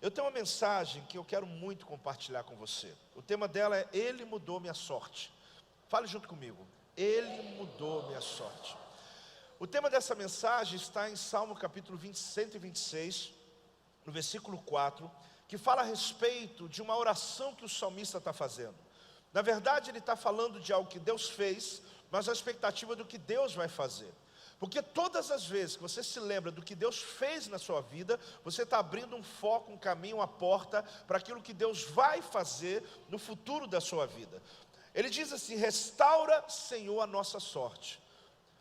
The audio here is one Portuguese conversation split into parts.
Eu tenho uma mensagem que eu quero muito compartilhar com você. O tema dela é Ele mudou minha sorte. Fale junto comigo. Ele mudou minha sorte. O tema dessa mensagem está em Salmo capítulo 126, no versículo 4, que fala a respeito de uma oração que o salmista está fazendo. Na verdade, ele está falando de algo que Deus fez, mas a expectativa do que Deus vai fazer. Porque todas as vezes que você se lembra do que Deus fez na sua vida, você está abrindo um foco, um caminho, uma porta para aquilo que Deus vai fazer no futuro da sua vida. Ele diz assim: restaura, Senhor, a nossa sorte.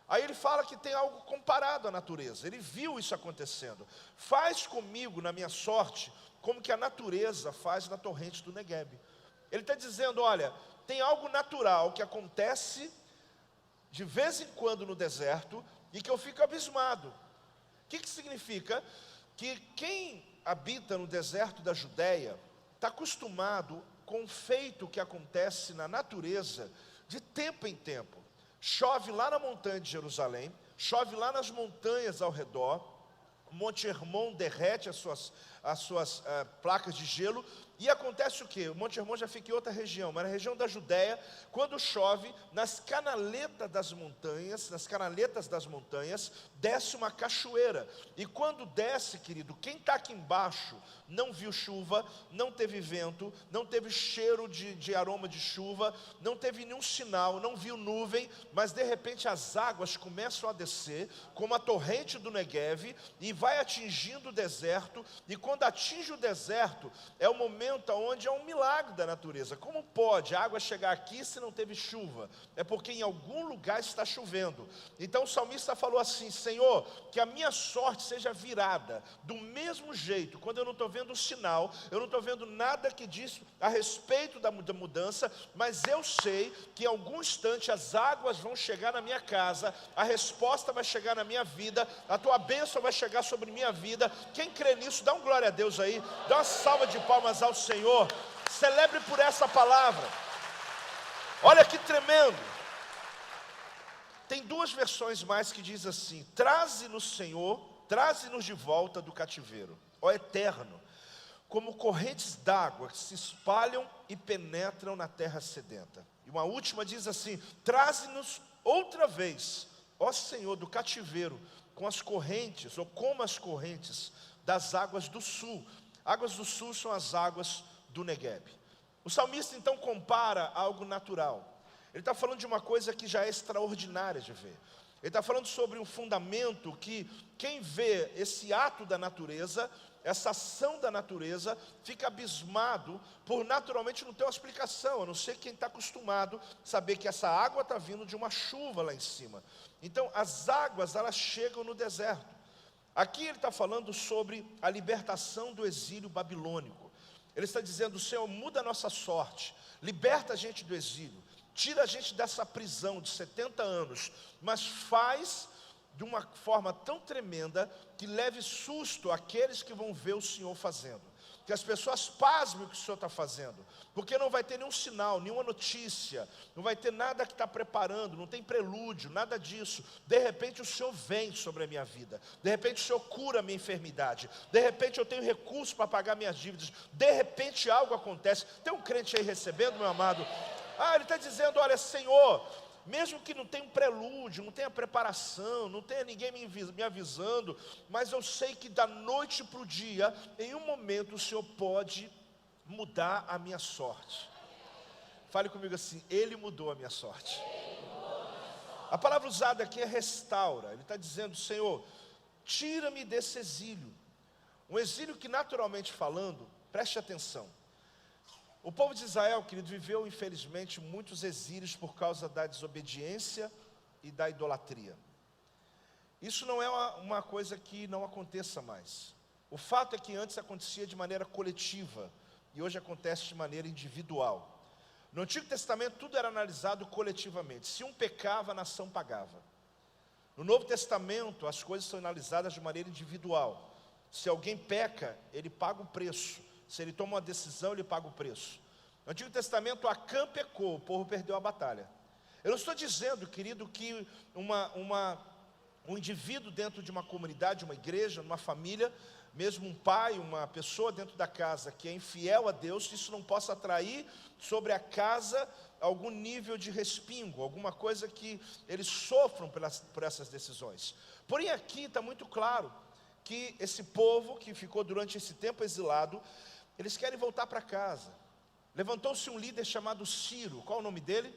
Aí ele fala que tem algo comparado à natureza. Ele viu isso acontecendo. Faz comigo, na minha sorte, como que a natureza faz na torrente do Negueb. Ele está dizendo, olha, tem algo natural que acontece de vez em quando no deserto e que eu fico abismado. O que significa? Que quem habita no deserto da Judéia está acostumado com um feito que acontece na natureza de tempo em tempo. Chove lá na montanha de Jerusalém, chove lá nas montanhas ao redor, o Monte Hermon derrete as suas placas de gelo, e acontece o que? O Monte Hermon já fica em outra região, mas na região da Judéia, quando chove, nas canaletas das montanhas, desce uma cachoeira. E quando desce, querido, quem está aqui embaixo não viu chuva, não teve vento, não teve cheiro de aroma de chuva, não teve nenhum sinal, não viu nuvem, mas de repente as águas começam a descer, como a torrente do Negueb, e vai atingindo o deserto, e quando atinge o deserto, é o momento onde é um milagre da natureza. Como pode a água chegar aqui se não teve chuva? É porque em algum lugar está chovendo. Então o salmista falou assim: Senhor, que a minha sorte seja virada do mesmo jeito, quando eu não estou vendo o sinal, eu não estou vendo nada que diz a respeito da mudança, mas eu sei que em algum instante as águas vão chegar na minha casa, a resposta vai chegar na minha vida, a tua bênção vai chegar sobre minha vida. Quem crê nisso, dá um glória a Deus aí, dá uma salva de palmas ao Senhor, celebre por essa palavra. Olha que tremendo. Tem duas versões mais que diz assim: traze-nos, Senhor, traze-nos de volta do cativeiro, ó Eterno, como correntes d'água que se espalham e penetram na terra sedenta. E uma última diz assim: traze-nos outra vez, ó Senhor, do cativeiro, com as correntes, ou como as correntes das águas do sul. Águas do sul são as águas do Negueb. O salmista então compara algo natural. Ele está falando de uma coisa que já é extraordinária de ver. Ele está falando sobre um fundamento que quem vê esse ato da natureza, essa ação da natureza, fica abismado por naturalmente não ter uma explicação, a não ser quem está acostumado a saber que essa água está vindo de uma chuva lá em cima. Então as águas, elas chegam no deserto. Aqui ele está falando sobre a libertação do exílio babilônico. Ele está dizendo: Senhor, muda a nossa sorte, liberta a gente do exílio, tira a gente dessa prisão de 70 anos, mas faz de uma forma tão tremenda que leve susto àqueles que vão ver o Senhor fazendo. Que as pessoas pasmem o que o Senhor está fazendo, porque não vai ter nenhum sinal, nenhuma notícia, não vai ter nada que está preparando, não tem prelúdio, nada disso. De repente o Senhor vem sobre a minha vida, de repente o Senhor cura a minha enfermidade, de repente eu tenho recursos para pagar minhas dívidas, de repente algo acontece. Tem um crente aí recebendo, meu amado? Ele está dizendo: olha, Senhor, mesmo que não tenha um prelúdio, não tenha preparação, não tenha ninguém me avisando, mas eu sei que da noite para o dia, em um momento o Senhor pode mudar a minha sorte. Fale comigo assim: Ele mudou a minha sorte. A palavra usada aqui é restaura. Ele está dizendo: Senhor, tira-me desse exílio. Um exílio que, naturalmente falando, preste atenção, o povo de Israel, querido, viveu infelizmente muitos exílios por causa da desobediência e da idolatria. Isso não é uma coisa que não aconteça mais. O fato é que antes acontecia de maneira coletiva e hoje acontece de maneira individual. No Antigo Testamento tudo era analisado coletivamente. Se um pecava, a nação pagava. No Novo Testamento as coisas são analisadas de maneira individual. Se alguém peca, ele paga o preço. Se ele toma uma decisão, ele paga o preço. No Antigo Testamento, Acã pecou, o povo perdeu a batalha. Eu não estou dizendo, querido, que uma um indivíduo dentro de uma comunidade, uma igreja, uma família, mesmo um pai, uma pessoa dentro da casa que é infiel a Deus, isso não possa atrair sobre a casa algum nível de respingo, alguma coisa que eles sofram por essas decisões. Porém aqui está muito claro que esse povo que ficou durante esse tempo exilado, eles querem voltar para casa. Levantou-se um líder chamado Ciro. Qual o nome dele?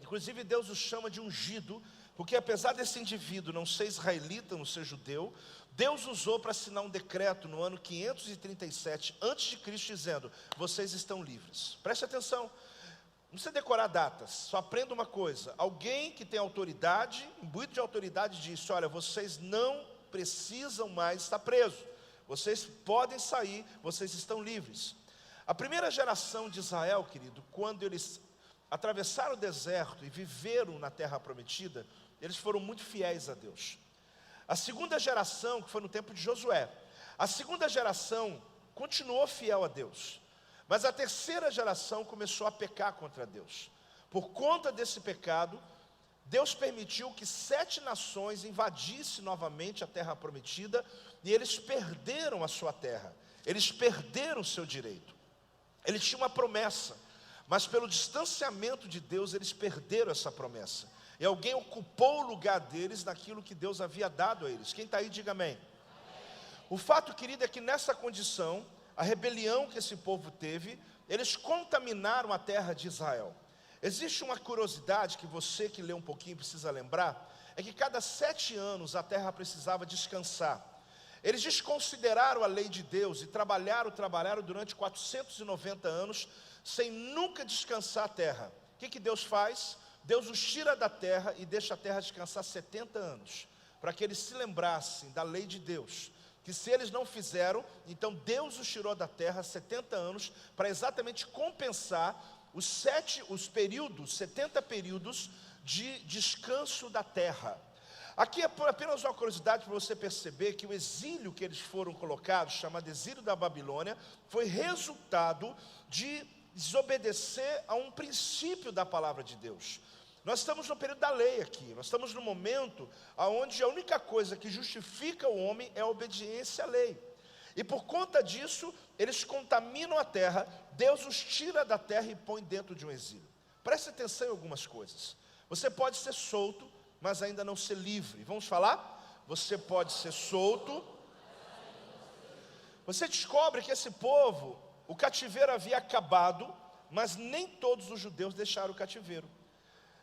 Inclusive Deus o chama de ungido, porque apesar desse indivíduo não ser israelita, não ser judeu, Deus usou para assinar um decreto no ano 537 a.C., dizendo: vocês estão livres. Preste atenção, não precisa decorar datas, só aprenda uma coisa: alguém que tem autoridade, imbuído de autoridade, disse: olha, vocês não precisam mais estar presos, vocês podem sair, vocês estão livres. A primeira geração de Israel, querido, quando eles atravessaram o deserto e viveram na terra prometida, eles foram muito fiéis a Deus. A segunda geração, que foi no tempo de Josué, a segunda geração continuou fiel a Deus, mas a terceira geração começou a pecar contra Deus. Por conta desse pecado, Deus permitiu que 7 nações invadissem novamente a terra prometida, e eles perderam a sua terra, eles perderam o seu direito. Eles tinham uma promessa, mas pelo distanciamento de Deus, eles perderam essa promessa. E alguém ocupou o lugar deles naquilo que Deus havia dado a eles. Quem está aí, diga amém. O fato, querido, é que nessa condição, a rebelião que esse povo teve, eles contaminaram a terra de Israel. Existe uma curiosidade que você que lê um pouquinho precisa lembrar, é que cada 7 anos a terra precisava descansar. Eles desconsideraram a lei de Deus e trabalharam durante 490 anos, sem nunca descansar a terra. O que Deus faz? Deus os tira da terra e deixa a terra descansar 70 anos, para que eles se lembrassem da lei de Deus, que se eles não fizeram, então Deus os tirou da terra 70 anos, para exatamente compensar os 70 períodos de descanso da terra. Aqui é apenas uma curiosidade para você perceber que o exílio que eles foram colocados, chamado exílio da Babilônia, foi resultado de desobedecer a um princípio da palavra de Deus. Nós estamos no período da lei aqui, nós estamos no momento onde a única coisa que justifica o homem é a obediência à lei. E por conta disso, eles contaminam a terra, Deus os tira da terra e põe dentro de um exílio. Preste atenção em algumas coisas. Você pode ser solto, mas ainda não ser livre. Vamos falar? Você pode ser solto. Você descobre que esse povo, o cativeiro havia acabado, mas nem todos os judeus deixaram o cativeiro.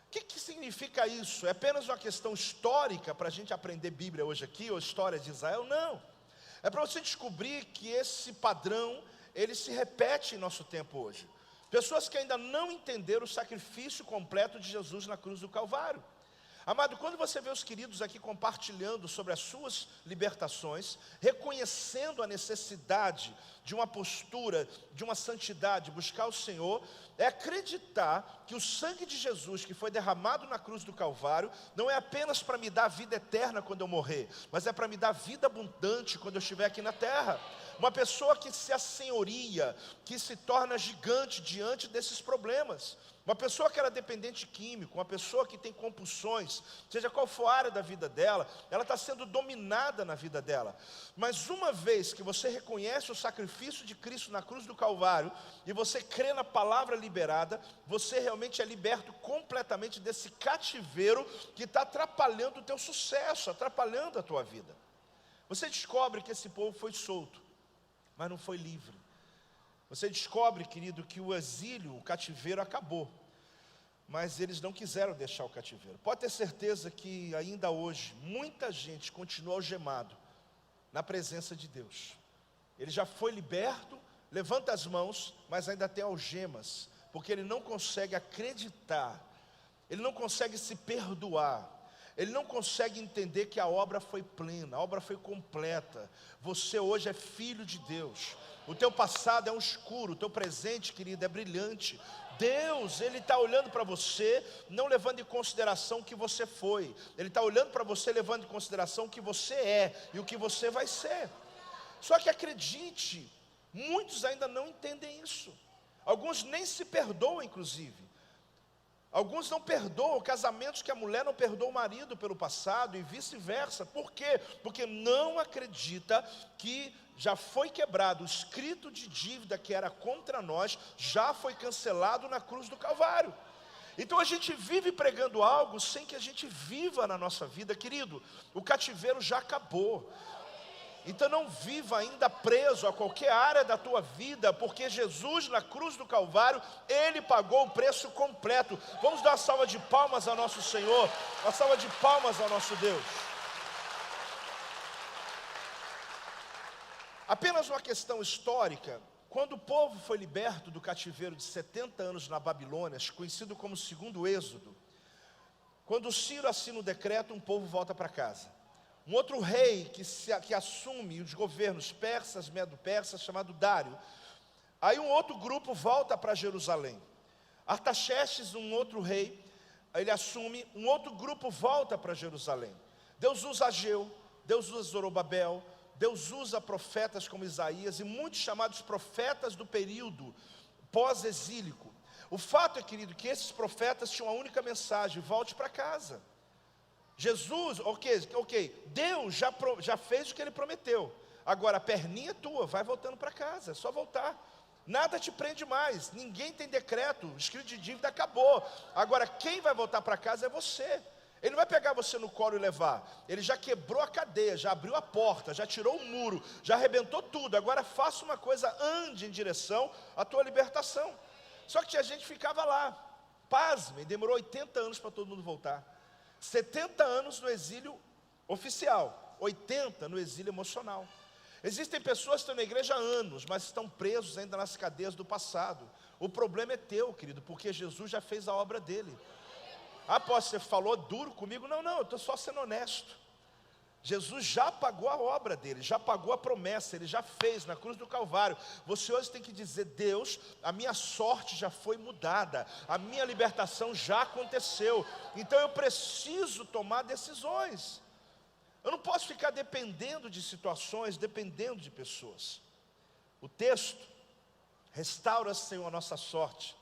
O que significa isso? É apenas uma questão histórica para a gente aprender Bíblia hoje aqui, ou história de Israel? Não. É para você descobrir que esse padrão, ele se repete em nosso tempo hoje. Pessoas que ainda não entenderam o sacrifício completo de Jesus na cruz do Calvário. Amado, quando você vê os queridos aqui compartilhando sobre as suas libertações, reconhecendo a necessidade de uma postura, de uma santidade, buscar o Senhor, é acreditar que o sangue de Jesus que foi derramado na cruz do Calvário, não é apenas para me dar vida eterna quando eu morrer, mas é para me dar vida abundante quando eu estiver aqui na terra. Uma pessoa que se assenhoria, que se torna gigante diante desses problemas. Uma pessoa que era dependente químico, uma pessoa que tem compulsões, seja qual for a área da vida dela, ela está sendo dominada na vida dela. Mas uma vez que você reconhece o sacrifício de Cristo na cruz do Calvário, e você crê na palavra liberada, você realmente é liberto completamente desse cativeiro que está atrapalhando o teu sucesso, atrapalhando a tua vida. Você descobre que esse povo foi solto, mas não foi livre. Você descobre, querido, que o exílio, o cativeiro acabou, mas eles não quiseram deixar o cativeiro. Pode ter certeza que ainda hoje, muita gente continua algemado na presença de Deus. Ele já foi liberto, levanta as mãos, mas ainda tem algemas, porque ele não consegue acreditar, ele não consegue se perdoar, ele não consegue entender que a obra foi plena, a obra foi completa. Você hoje é filho de Deus. O teu passado é um escuro, o teu presente, querido, é brilhante. Deus, Ele está olhando para você, não levando em consideração o que você foi. Ele está olhando para você, levando em consideração o que você é e o que você vai ser. Só que acredite, muitos ainda não entendem isso. Alguns nem se perdoam, inclusive. Alguns não perdoam casamentos que a mulher não perdoa o marido pelo passado e vice-versa. Por quê? Porque não acredita que já foi quebrado, o escrito de dívida que era contra nós, já foi cancelado na cruz do Calvário. Então a gente vive pregando algo sem que a gente viva na nossa vida, querido. O cativeiro já acabou. Então não viva ainda preso a qualquer área da tua vida, porque Jesus na cruz do Calvário, Ele pagou o preço completo. Vamos dar uma salva de palmas ao nosso Senhor, uma salva de palmas ao nosso Deus. Apenas uma questão histórica: quando o povo foi liberto do cativeiro de 70 anos na Babilônia, conhecido como segundo Êxodo, quando Ciro assina o decreto, um povo volta para casa. Um outro rei que assume os governos persas, medo-persas, chamado Dário. Aí um outro grupo volta para Jerusalém. Artaxerxes, um outro rei, ele assume, um outro grupo volta para Jerusalém. Deus usa Ageu, Deus usa Zorobabel, Deus usa profetas como Isaías e muitos chamados profetas do período pós-exílico. O fato é, querido, que esses profetas tinham uma única mensagem: volte para casa. Jesus, ok, Deus já fez o que Ele prometeu. Agora a perninha é tua, vai voltando para casa, é só voltar. Nada te prende mais, ninguém tem decreto, o escrito de dívida acabou. Agora quem vai voltar para casa é você. Ele não vai pegar você no colo e levar. Ele já quebrou a cadeia, já abriu a porta, já tirou o muro, já arrebentou tudo. Agora faça uma coisa, ande em direção à tua libertação. Só que a gente ficava lá, pasme, demorou 80 anos para todo mundo voltar. 70 anos no exílio oficial, 80 no exílio emocional. Existem pessoas que estão na igreja há anos, mas estão presos ainda nas cadeias do passado. O problema é teu, querido, porque Jesus já fez a obra dele. Apóstolo, você falou duro comigo? Não, eu estou só sendo honesto. Jesus já pagou a obra dele, já pagou a promessa, ele já fez na cruz do Calvário. Você hoje tem que dizer: Deus, a minha sorte já foi mudada, a minha libertação já aconteceu, então eu preciso tomar decisões. Eu não posso ficar dependendo de situações, dependendo de pessoas. O texto: restaura, Senhor, a nossa sorte,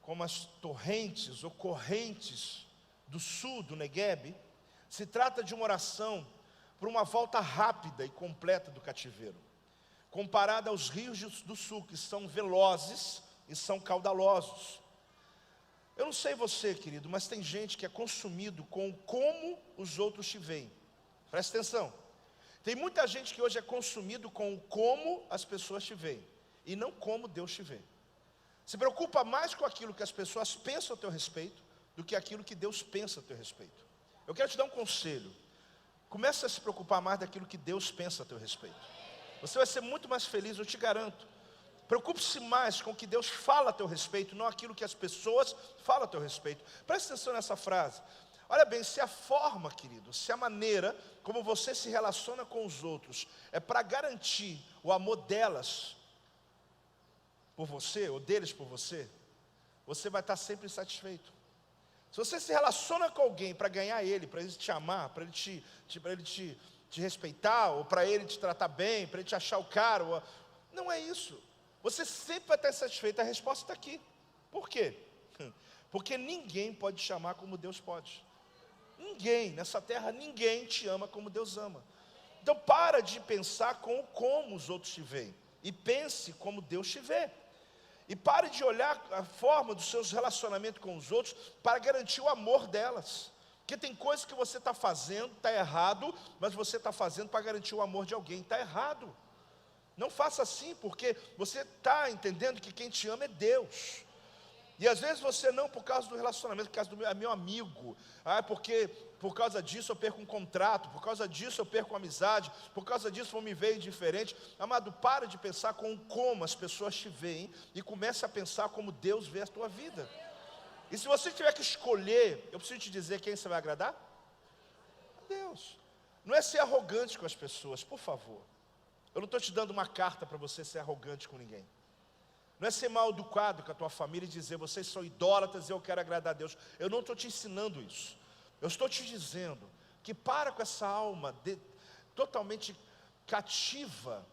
como as torrentes ou correntes do sul do Neguebe. Se trata de uma oração por uma volta rápida e completa do cativeiro, comparada aos rios do sul, que são velozes e são caudalosos. Eu não sei você, querido, mas tem gente que é consumido com como os outros te veem. Presta atenção. Tem muita gente que hoje é consumido com como as pessoas te veem, e não como Deus te vê. Se preocupa mais com aquilo que as pessoas pensam a teu respeito, do que aquilo que Deus pensa a teu respeito. Eu quero te dar um conselho: comece a se preocupar mais daquilo que Deus pensa a teu respeito. Você vai ser muito mais feliz, eu te garanto. Preocupe-se mais com o que Deus fala a teu respeito, não aquilo que as pessoas falam a teu respeito. Preste atenção nessa frase. Olha bem, se a forma, querido, se a maneira como você se relaciona com os outros é para garantir o amor delas por você, ou deles por você, você vai estar sempre insatisfeito. Se você se relaciona com alguém para ganhar ele, para ele te amar, para ele te respeitar, ou para ele te tratar bem, para ele te achar o caro, não é isso. Você sempre vai estar insatisfeito. A resposta está aqui. Por quê? Porque ninguém pode te amar como Deus pode. Ninguém, nessa terra, ninguém te ama como Deus ama. Então para de pensar como os outros te veem, e pense como Deus te vê. E pare de olhar a forma dos seus relacionamentos com os outros para garantir o amor delas. Porque tem coisas que você está fazendo, está errado, mas você está fazendo para garantir o amor de alguém, está errado. Não faça assim, porque você está entendendo que quem te ama é Deus. E às vezes você não, por causa do relacionamento, por causa do meu amigo, porque por causa disso eu perco um contrato, por causa disso eu perco uma amizade, por causa disso vão me ver diferente. Amado, para de pensar como as pessoas te veem e comece a pensar como Deus vê a tua vida. E se você tiver que escolher, eu preciso te dizer quem você vai agradar? A Deus. Não é ser arrogante com as pessoas, por favor. Eu não estou te dando uma carta para você ser arrogante com ninguém. Não é ser mal educado com a tua família e dizer: vocês são idólatras e eu quero agradar a Deus. Eu não estou te ensinando isso. Eu estou te dizendo que para com essa alma totalmente cativa,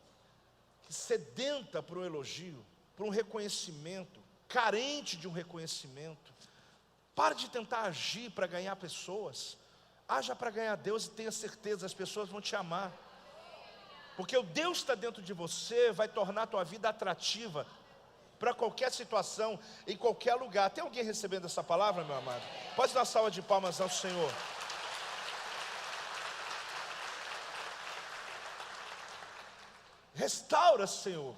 sedenta por um elogio, por um reconhecimento, carente de um reconhecimento. Pare de tentar agir para ganhar pessoas. Haja para ganhar Deus e tenha certeza, as pessoas vão te amar. Porque o Deus está dentro de você, vai tornar a tua vida atrativa para qualquer situação, em qualquer lugar. Tem alguém recebendo essa palavra, meu amado? Pode dar uma salva de palmas ao Senhor. Restaura, Senhor,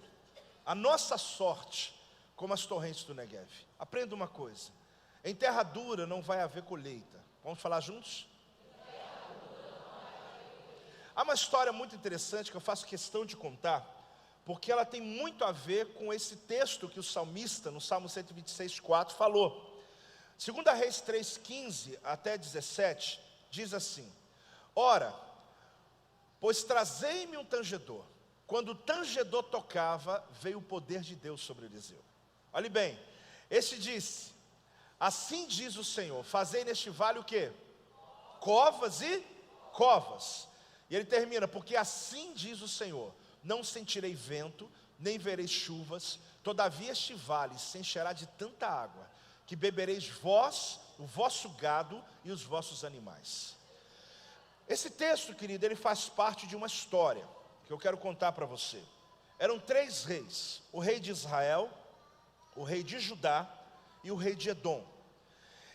a nossa sorte, como as torrentes do Negev. Aprenda uma coisa: em terra dura não vai haver colheita. Vamos falar juntos? Há uma história muito interessante que eu faço questão de contar, porque ela tem muito a ver com esse texto que o salmista, no Salmo 126:4, falou. 2 Reis 3:15 até 17, diz assim: ora, pois trazei-me um tangedor. Quando o tangedor tocava, veio o poder de Deus sobre Eliseu. Olhe bem, este disse: assim diz o Senhor, fazei neste vale o quê? Covas e covas. E ele termina: porque assim diz o Senhor, não sentirei vento, nem verei chuvas, todavia este vale se encherá de tanta água, que bebereis vós, o vosso gado e os vossos animais. Esse texto, querido, ele faz parte de uma história que eu quero contar para você. Eram 3 reis: o rei de Israel, o rei de Judá e o rei de Edom.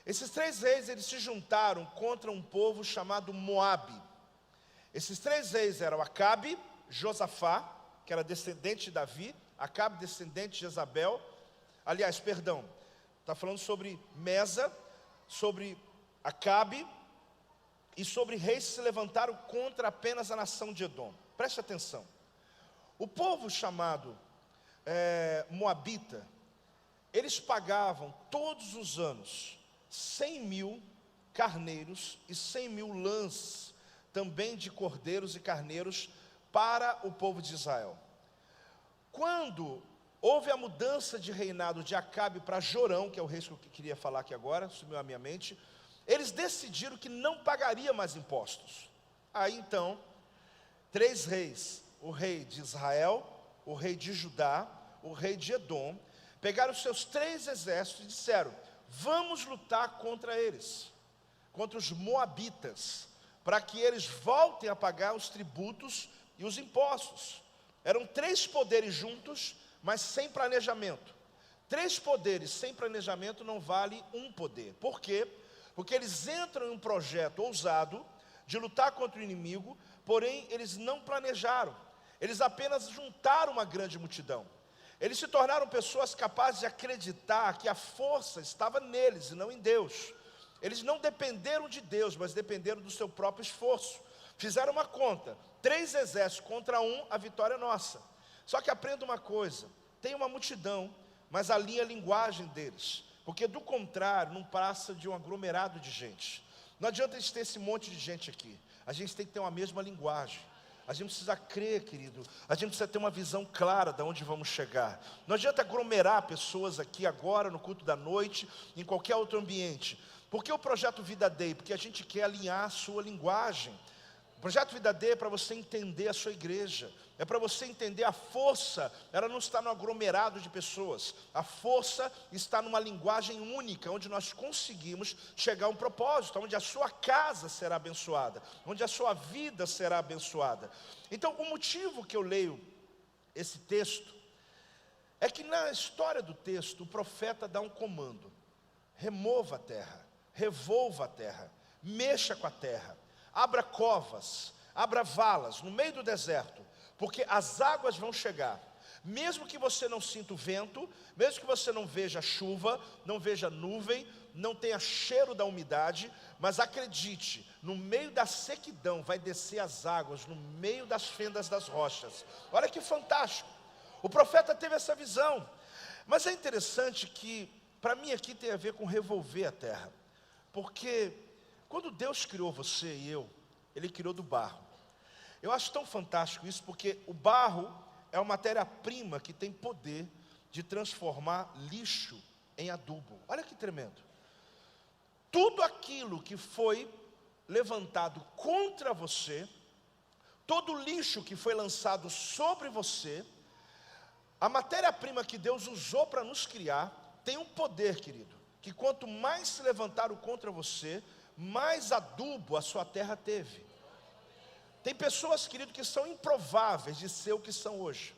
Esses 3 reis, eles se juntaram contra um povo chamado Moabe. Esses 3 reis eram Acabe, Josafá, que era descendente de Davi, Acabe, descendente de Jezabel. Aliás, perdão, está falando sobre Mesa, sobre Acabe e sobre reis que se levantaram contra apenas a nação de Edom. Preste atenção. O povo chamado Moabita, eles pagavam todos os anos 100.000 carneiros e 100.000 lãs, também de cordeiros e carneiros, para o povo de Israel. Quando houve a mudança de reinado de Acabe para Jorão, que é o rei que eu queria falar aqui agora, sumiu a minha mente, eles decidiram que não pagaria mais impostos. Aí então, 3 reis, o rei de Israel, o rei de Judá, o rei de Edom, pegaram os seus 3 exércitos e disseram: vamos lutar contra eles, contra os moabitas, para que eles voltem a pagar os tributos e os impostos. Eram 3 poderes juntos, mas sem planejamento. 3 poderes sem planejamento não vale um poder. Por quê? Porque eles entram em um projeto ousado de lutar contra o inimigo, porém eles não planejaram. Eles apenas juntaram uma grande multidão. Eles se tornaram pessoas capazes de acreditar que a força estava neles e não em Deus. Eles não dependeram de Deus, mas dependeram do seu próprio esforço. Fizeram uma conta: 3 exércitos contra 1, a vitória é nossa. Só que aprenda uma coisa: tem uma multidão, mas alinha a linguagem deles, porque do contrário não passa de um aglomerado de gente. Não adianta a gente ter esse monte de gente aqui. A gente tem que ter uma mesma linguagem. A gente precisa crer, querido. A gente precisa ter uma visão clara de onde vamos chegar. Não adianta aglomerar pessoas aqui agora, no culto da noite, em qualquer outro ambiente. Por que o Projeto Vida Day? Porque a gente quer alinhar a sua linguagem. O Projeto Vida Day é para você entender a sua igreja. É para você entender a força. Ela não está no aglomerado de pessoas. A força está numa linguagem única, onde nós conseguimos chegar a um propósito, onde a sua casa será abençoada, onde a sua vida será abençoada. Então, o motivo que eu leio esse texto é que na história do texto, o profeta dá um comando: remova a terra, revolva a terra, mexa com a terra, abra covas, abra valas no meio do deserto, porque as águas vão chegar. Mesmo que você não sinta o vento, mesmo que você não veja chuva, não veja nuvem, não tenha cheiro da umidade, mas acredite, no meio da sequidão vai descer as águas, no meio das fendas das rochas. Olha que fantástico. O profeta teve essa visão. Mas é interessante que, para mim aqui tem a ver com revolver a terra. Porque quando Deus criou você e eu, Ele criou do barro. Eu acho tão fantástico isso, porque o barro é uma matéria-prima que tem poder de transformar lixo em adubo. Olha que tremendo. Tudo aquilo que foi levantado contra você, todo lixo que foi lançado sobre você, a matéria-prima que Deus usou para nos criar, tem um poder, querido, que quanto mais se levantaram contra você, mais adubo a sua terra teve. Tem pessoas, querido, que são improváveis de ser o que são hoje.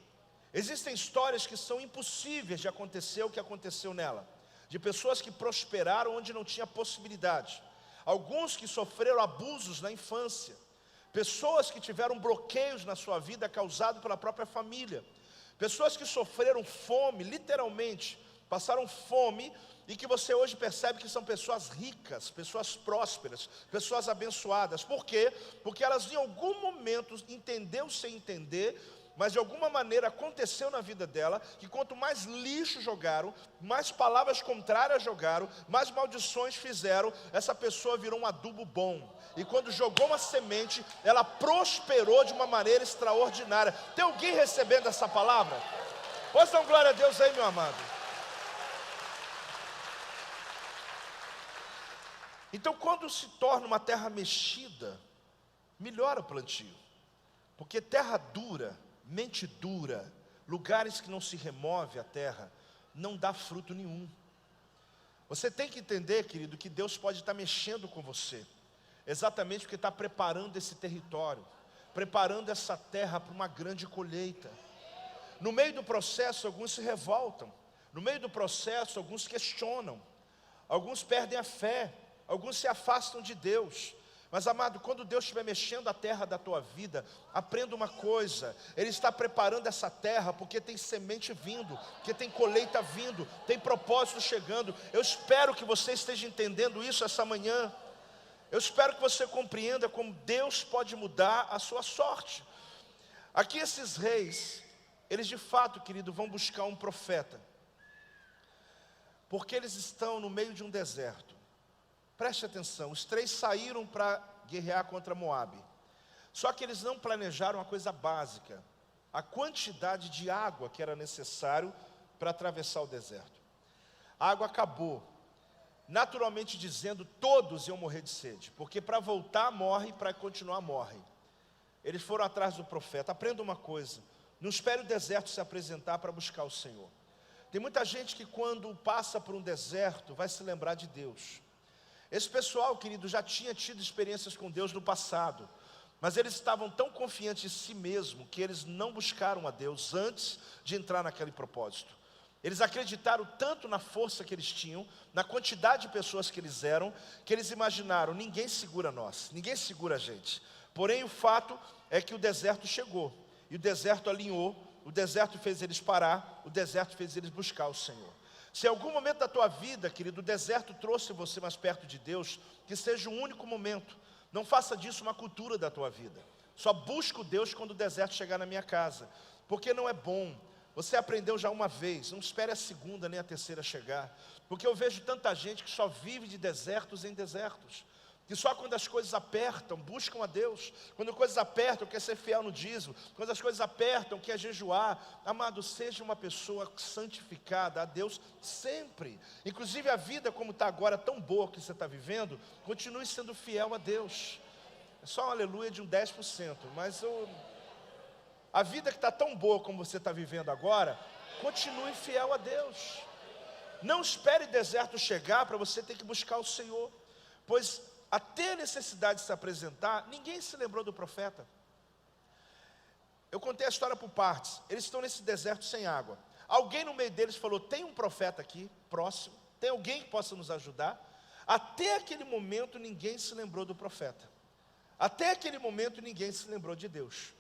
Existem histórias que são impossíveis de acontecer o que aconteceu nela. De pessoas que prosperaram onde não tinha possibilidade. Alguns que sofreram abusos na infância. Pessoas que tiveram bloqueios na sua vida causados pela própria família. Pessoas que sofreram fome, literalmente, passaram fome, e que você hoje percebe que são pessoas ricas, pessoas prósperas, pessoas abençoadas. Por quê? Porque elas em algum momento entenderam sem entender, mas de alguma maneira aconteceu na vida dela, que quanto mais lixo jogaram, mais palavras contrárias jogaram, mais maldições fizeram, essa pessoa virou um adubo bom. E quando jogou uma semente, ela prosperou de uma maneira extraordinária. Tem alguém recebendo essa palavra? Pois dar glória a Deus aí, meu amado. Então, quando se torna uma terra mexida, melhora o plantio. Porque terra dura, mente dura, lugares que não se remove a terra, não dá fruto nenhum. Você tem que entender, querido, que Deus pode estar mexendo com você, exatamente porque está preparando esse território, preparando essa terra para uma grande colheita. No meio do processo, alguns se revoltam. No meio do processo, alguns questionam. Alguns perdem a fé. Alguns se afastam de Deus. Mas, amado, quando Deus estiver mexendo a terra da tua vida, aprenda uma coisa: Ele está preparando essa terra porque tem semente vindo, porque tem colheita vindo, tem propósito chegando. Eu espero que você esteja entendendo isso essa manhã. Eu espero que você compreenda como Deus pode mudar a sua sorte. Aqui esses reis, eles de fato, querido, vão buscar um profeta, porque eles estão no meio de um deserto. Preste atenção, os 3 saíram para guerrear contra Moabe. Só que eles não planejaram a coisa básica, a quantidade de água que era necessário para atravessar o deserto. A água acabou. Naturalmente dizendo, todos iam morrer de sede, porque para voltar morre, para continuar morre. Eles foram atrás do profeta. Aprenda uma coisa: não espere o deserto se apresentar para buscar o Senhor. Tem muita gente que quando passa por um deserto vai se lembrar de Deus. Esse pessoal, querido, já tinha tido experiências com Deus no passado, mas eles estavam tão confiantes em si mesmo que eles não buscaram a Deus antes de entrar naquele propósito. Eles acreditaram tanto na força que eles tinham, na quantidade de pessoas que eles eram, que eles imaginaram: ninguém segura nós, ninguém segura a gente. Porém, o fato é que o deserto chegou, e o deserto alinhou, o deserto fez eles parar, o deserto fez eles buscar o Senhor. Se em algum momento da tua vida, querido, o deserto trouxe você mais perto de Deus, que seja o único momento. Não faça disso uma cultura da tua vida. Só busco Deus quando o deserto chegar na minha casa, porque não é bom. Você aprendeu já uma vez, não espere a segunda nem a terceira chegar, porque eu vejo tanta gente que só vive de desertos em desertos, que só quando as coisas apertam, buscam a Deus. Quando as coisas apertam, quer ser fiel no dízimo. Quando as coisas apertam, quer jejuar. Amado, seja uma pessoa santificada a Deus sempre. Inclusive a vida como está agora, tão boa que você está vivendo, continue sendo fiel a Deus. É só um aleluia de um 10%, mas a vida que está tão boa como você está vivendo agora, continue fiel a Deus. Não espere deserto chegar para você ter que buscar o Senhor, pois até a necessidade de se apresentar, ninguém se lembrou do profeta. Eu contei a história por partes. Eles estão nesse deserto sem água. Alguém no meio deles falou: tem um profeta aqui, próximo, tem alguém que possa nos ajudar? Até aquele momento ninguém se lembrou do profeta. Até aquele momento ninguém se lembrou de Deus.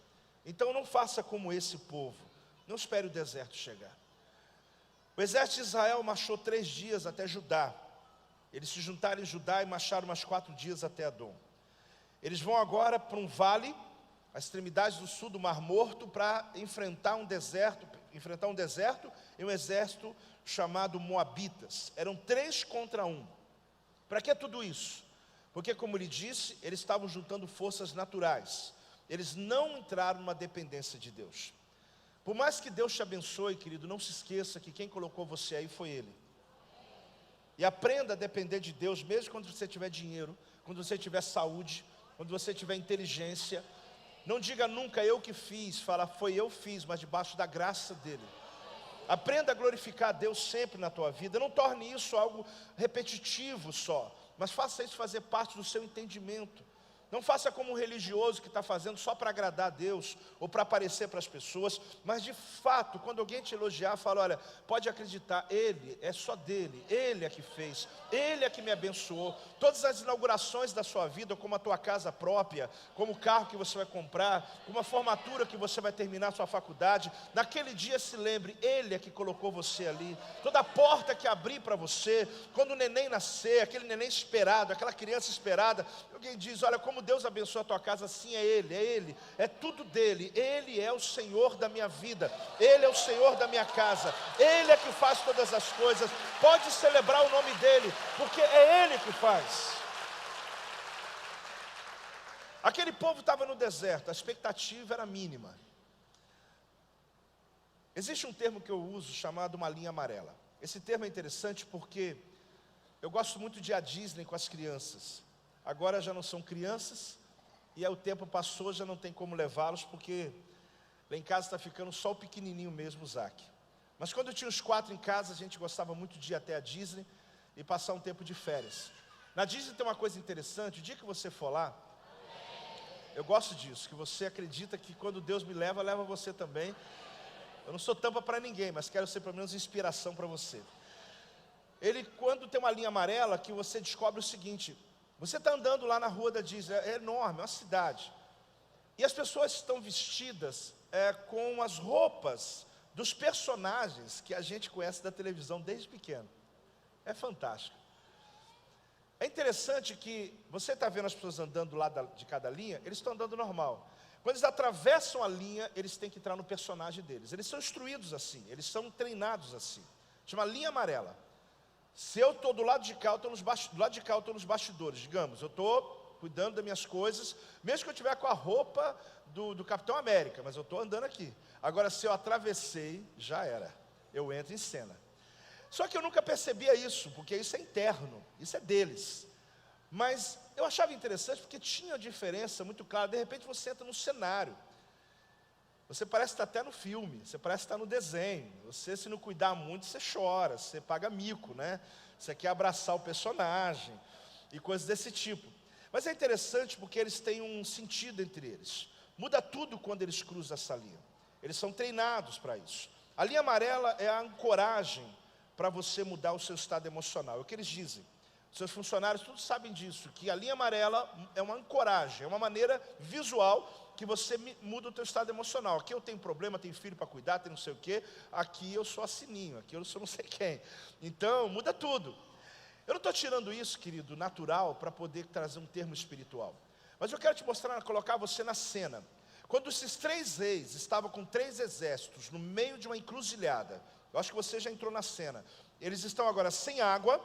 Então não faça como esse povo, não espere o deserto chegar. O exército de Israel marchou 3 dias até Judá. Eles se juntaram em Judá e marcharam mais 4 dias até Adom. Eles vão agora para um vale, a extremidade do sul do Mar Morto, para enfrentar um deserto e um exército chamado Moabitas. Eram 3 contra 1. Para que tudo isso? Porque, como lhe disse, eles estavam juntando forças naturais. Eles não entraram numa dependência de Deus. Por mais que Deus te abençoe, querido, não se esqueça que quem colocou você aí foi Ele. E aprenda a depender de Deus, mesmo quando você tiver dinheiro, quando você tiver saúde, quando você tiver inteligência. Não diga nunca eu que fiz, fala foi eu fiz, mas debaixo da graça dEle. Aprenda a glorificar a Deus sempre na tua vida. Não torne isso algo repetitivo só, mas faça isso fazer parte do seu entendimento. Não faça como um religioso que está fazendo só para agradar a Deus ou para aparecer para as pessoas, mas de fato, quando alguém te elogiar, fala: olha, pode acreditar, Ele, é só dele, Ele é que fez, Ele é que me abençoou. Todas as inaugurações da sua vida, como a tua casa própria, como o carro que você vai comprar, como a formatura que você vai terminar a sua faculdade, naquele dia se lembre, Ele é que colocou você ali. Toda porta que abrir para você, quando o neném nascer, aquele neném esperado, aquela criança esperada, alguém diz: olha, como Deus abençoa a tua casa, assim é Ele, é tudo dele. Ele é o Senhor da minha vida, Ele é o Senhor da minha casa, Ele é que faz todas as coisas. Pode celebrar o nome dEle, porque é Ele que faz. Aquele povo estava no deserto, a expectativa era mínima. Existe um termo que eu uso chamado uma linha amarela. Esse termo é interessante porque eu gosto muito de ir à Disney com as crianças. Agora já não são crianças, e aí o tempo passou, já não tem como levá-los, porque lá em casa está ficando só o pequenininho mesmo, o Zac. Mas quando eu tinha os 4 em casa, a gente gostava muito de ir até a Disney e passar um tempo de férias. Na Disney tem uma coisa interessante: o dia que você for lá, eu gosto disso, que você acredita que quando Deus me leva, leva você também. Eu não sou tampa para ninguém, mas quero ser pelo menos inspiração para você. Ele, quando tem uma linha amarela, que você descobre o seguinte: você está andando lá na rua da Disney, é enorme, é uma cidade, e as pessoas estão vestidas com as roupas dos personagens que a gente conhece da televisão desde pequeno. É fantástico. É interessante que você está vendo as pessoas andando lá de cada linha, eles estão andando normal. Quando eles atravessam a linha, eles têm que entrar no personagem deles. Eles são instruídos assim, eles são treinados assim. Chama linha amarela. Se eu estou do lado de cá, eu estou nos bastidores. Digamos, eu estou cuidando das minhas coisas, mesmo que eu estiver com a roupa do Capitão América, mas eu estou andando aqui. Agora, se eu atravessei, já era, eu entro em cena. Só que eu nunca percebia isso, porque isso é interno, isso é deles. Mas eu achava interessante porque tinha diferença muito clara. De repente você entra no cenário, você parece estar até no filme, você parece estar no desenho. Você, se não cuidar muito, você chora, você paga mico, né? Você quer abraçar o personagem e coisas desse tipo. Mas é interessante porque eles têm um sentido entre eles. Muda tudo quando eles cruzam essa linha. Eles são treinados para isso. A linha amarela é a ancoragem para você mudar o seu estado emocional. É o que eles dizem. Seus funcionários todos sabem disso, que a linha amarela é uma ancoragem, é uma maneira visual que você muda o teu estado emocional. Aqui eu tenho problema, tenho filho para cuidar, tenho não sei o quê. Aqui eu sou a Sininho, aqui eu sou não sei quem. Então, muda tudo. Eu não estou tirando isso, querido, natural, para poder trazer um termo espiritual. Mas eu quero te mostrar, colocar você na cena. Quando esses 3 reis estavam com 3 exércitos no meio de uma encruzilhada, eu acho que você já entrou na cena. Eles estão agora sem água,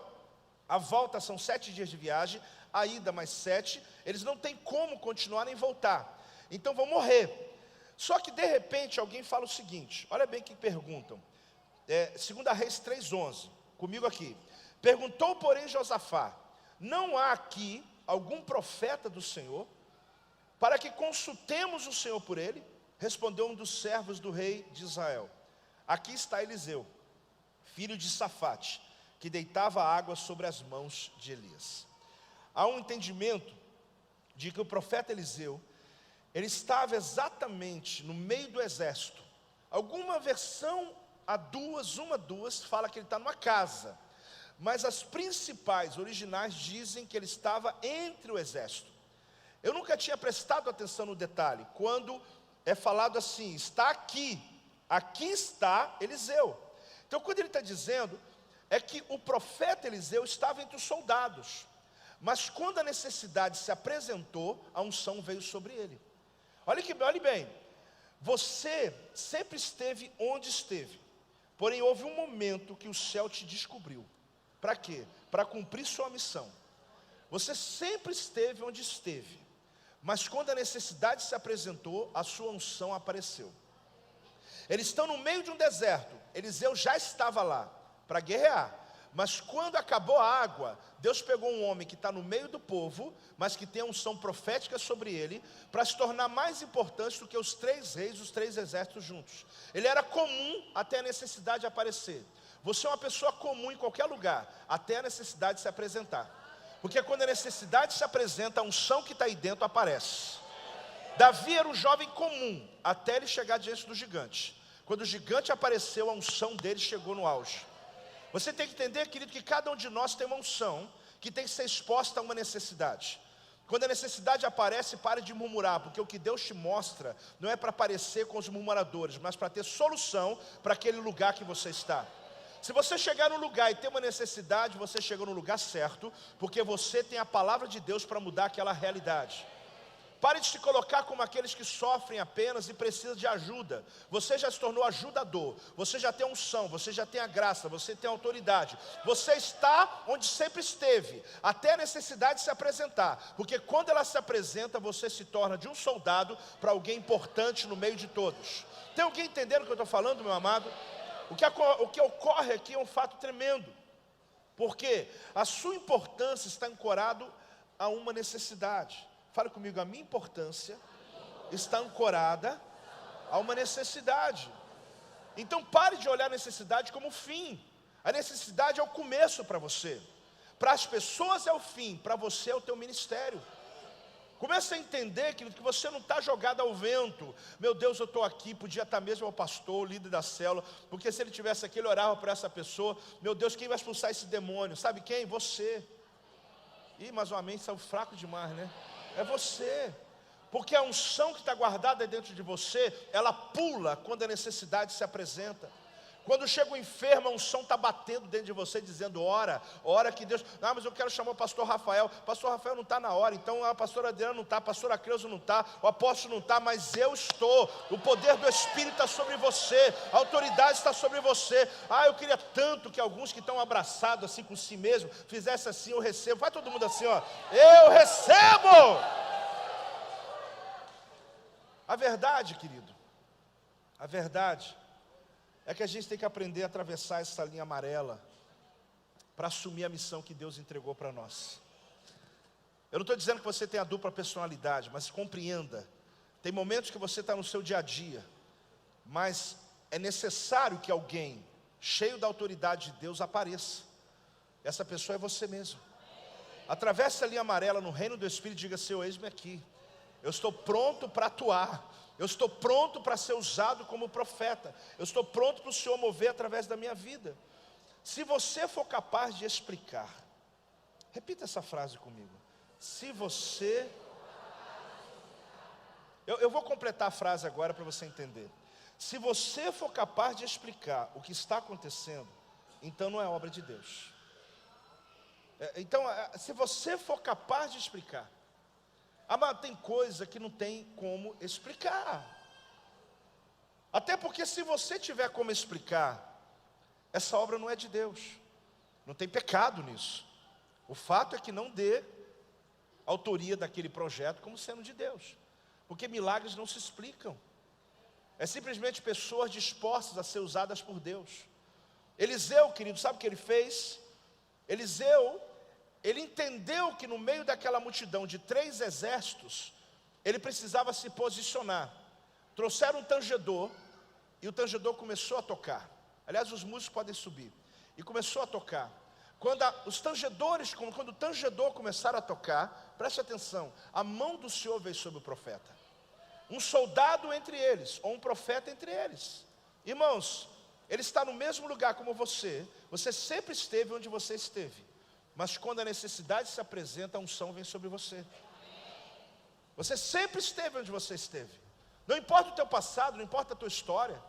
a volta são 7 dias de viagem, a ida mais 7, eles não têm como continuar nem voltar. Então vão morrer. Só que de repente alguém fala o seguinte, olha bem o que perguntam. 2 Reis 3:11, comigo aqui. Perguntou, porém, Josafá: não há aqui algum profeta do Senhor, para que consultemos o Senhor por ele? Respondeu um dos servos do rei de Israel: aqui está Eliseu, filho de Safate, que deitava água sobre as mãos de Elias. Há um entendimento de que o profeta Eliseu, ele estava exatamente no meio do exército. Alguma versão, uma, duas, fala que ele está numa casa. Mas as principais, originais, dizem que ele estava entre o exército. Eu nunca tinha prestado atenção no detalhe. Quando é falado assim, está aqui está Eliseu. Então quando ele está dizendo, é que o profeta Eliseu estava entre os soldados. Mas quando a necessidade se apresentou, a unção veio sobre ele. Olhe bem, você sempre esteve onde esteve, porém houve um momento que o céu te descobriu. Para quê? Para cumprir sua missão. Você sempre esteve onde esteve, mas quando a necessidade se apresentou, a sua unção apareceu. Eles estão no meio de um deserto, Eliseu já estava lá para guerrear, Mas quando acabou a água, Deus pegou um homem que está no meio do povo, mas que tem a unção profética sobre ele, para se tornar mais importante do que os 3 reis, os 3 exércitos juntos. Ele era comum até a necessidade de aparecer. Você é uma pessoa comum em qualquer lugar, até a necessidade de se apresentar. Porque quando a necessidade se apresenta, a unção que está aí dentro aparece. Davi era um jovem comum, até ele chegar diante do gigante. Quando o gigante apareceu, a unção dele chegou no auge. Você tem que entender, querido, que cada um de nós tem uma unção que tem que ser exposta a uma necessidade. Quando a necessidade aparece, pare de murmurar, porque o que Deus te mostra não é para parecer com os murmuradores, mas para ter solução para aquele lugar que você está. Se você chegar num lugar e ter uma necessidade, você chegou no lugar certo, porque você tem a palavra de Deus para mudar aquela realidade. Pare de se colocar como aqueles que sofrem apenas e precisam de ajuda. Você já se tornou ajudador, você já tem unção, você já tem a graça, você tem a autoridade. Você está onde sempre esteve, até a necessidade de se apresentar. Porque quando ela se apresenta, você se torna de um soldado para alguém importante no meio de todos. Tem alguém entendendo o que eu estou falando, meu amado? O que ocorre aqui é um fato tremendo. Porque a sua importância está ancorado a uma necessidade. Fale comigo, a minha importância está ancorada a uma necessidade. Então pare de olhar a necessidade como fim. A necessidade é o começo para você. Para as pessoas é o fim, para você é o teu ministério. Comece a entender que você não está jogado ao vento. Meu Deus, eu estou aqui, podia estar mesmo o pastor, o líder da célula, porque se ele tivesse aqui, ele orava para essa pessoa. Meu Deus, quem vai expulsar esse demônio? Sabe quem? Você. Ih, mas uma mente saiu fraco demais, né? É você, porque a unção que está guardada dentro de você, ela pula quando a necessidade se apresenta. Quando chega o enfermo, a unção está batendo dentro de você, dizendo, ora que Deus, mas eu quero chamar o pastor Rafael não está na hora, então a pastora Adriana não está, a pastora Creuza não está, o apóstolo não está, mas eu estou, o poder do Espírito está sobre você, a autoridade está sobre você. Eu queria tanto que alguns que estão abraçados assim com si mesmo, fizessem assim, eu recebo, vai todo mundo assim, ó, eu recebo. A verdade, querido, a verdade é que a gente tem que aprender a atravessar essa linha amarela para assumir a missão que Deus entregou para nós. Eu não estou dizendo que você tem a dupla personalidade, mas compreenda, tem momentos que você está no seu dia a dia, mas é necessário que alguém cheio da autoridade de Deus apareça. Essa pessoa é você mesmo. Atravesse a linha amarela no reino do Espírito e diga, Senhor, eis-me aqui. Eu estou pronto para atuar. Eu estou pronto para ser usado como profeta. Eu estou pronto para o Senhor mover através da minha vida. Se você for capaz de explicar, repita essa frase comigo. Se você... Eu vou completar a frase agora para você entender. Se você for capaz de explicar o que está acontecendo, então não é obra de Deus. Então, se você for capaz de explicar, mas tem coisa que não tem como explicar. Até porque se você tiver como explicar, essa obra não é de Deus. Não tem pecado nisso. O fato é que não dê autoria daquele projeto como sendo de Deus. Porque milagres não se explicam. É simplesmente pessoas dispostas a ser usadas por Deus. Eliseu, querido, sabe o que ele fez? Eliseu, ele entendeu que no meio daquela multidão de 3 exércitos, ele precisava se posicionar. Trouxeram um tangedor, e o tangedor começou a tocar. Aliás, os músicos podem subir. E começou a tocar. Quando o tangedor começaram a tocar, preste atenção, a mão do Senhor veio sobre o profeta. Um soldado entre eles, ou um profeta entre eles. Irmãos, ele está no mesmo lugar como você sempre esteve onde você esteve. Mas quando a necessidade se apresenta, a unção vem sobre você. Você sempre esteve onde você esteve. Não importa o teu passado, não importa a tua história.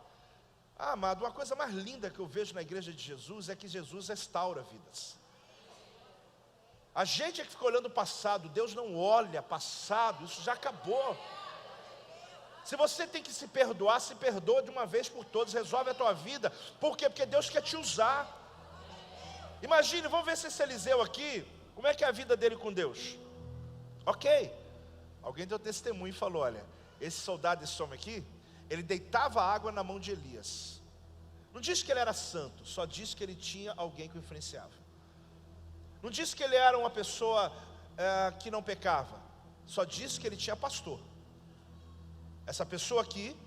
Amado, uma coisa mais linda que eu vejo na igreja de Jesus é que Jesus restaura vidas. A gente é que fica olhando o passado, Deus não olha passado, isso já acabou. Se você tem que se perdoar, se perdoa de uma vez por todas, resolve a tua vida. Por quê? Porque Deus quer te usar. Imagine, vamos ver se esse Eliseu aqui, como é que é a vida dele com Deus? Ok, alguém deu testemunho e falou, olha, esse soldado, esse homem aqui, ele deitava água na mão de Elias. Não diz que ele era santo, só diz que ele tinha alguém que o influenciava. Não diz que ele era uma pessoa que não pecava, só diz que ele tinha pastor. Essa pessoa aqui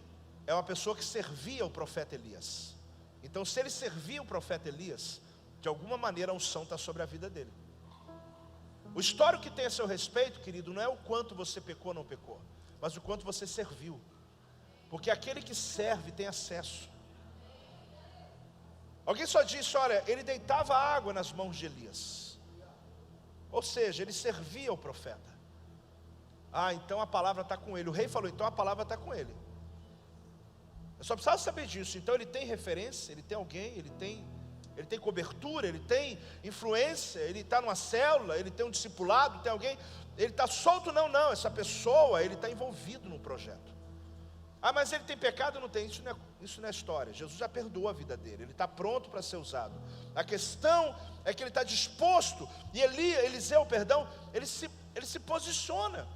é uma pessoa que servia o profeta Elias. Então, se ele servia o profeta Elias, de alguma maneira a unção está sobre a vida dele. O histórico que tem a seu respeito, querido, não é o quanto você pecou ou não pecou, mas o quanto você serviu. Porque aquele que serve tem acesso. Alguém só disse, olha, ele deitava água nas mãos de Elias. Ou seja, ele servia o profeta. Então a palavra está com ele. O rei falou, então a palavra está com ele. Eu só precisava saber disso. Então ele tem referência, ele tem alguém, ele tem cobertura, ele tem influência, ele está numa célula, ele tem um discipulado, tem alguém, ele está solto? Não, essa pessoa, ele está envolvido no projeto. Mas ele tem pecado? Não tem, isso não é história. Jesus já perdoou a vida dele, ele está pronto para ser usado. A questão é que ele está disposto, e Eliseu, ele se posiciona.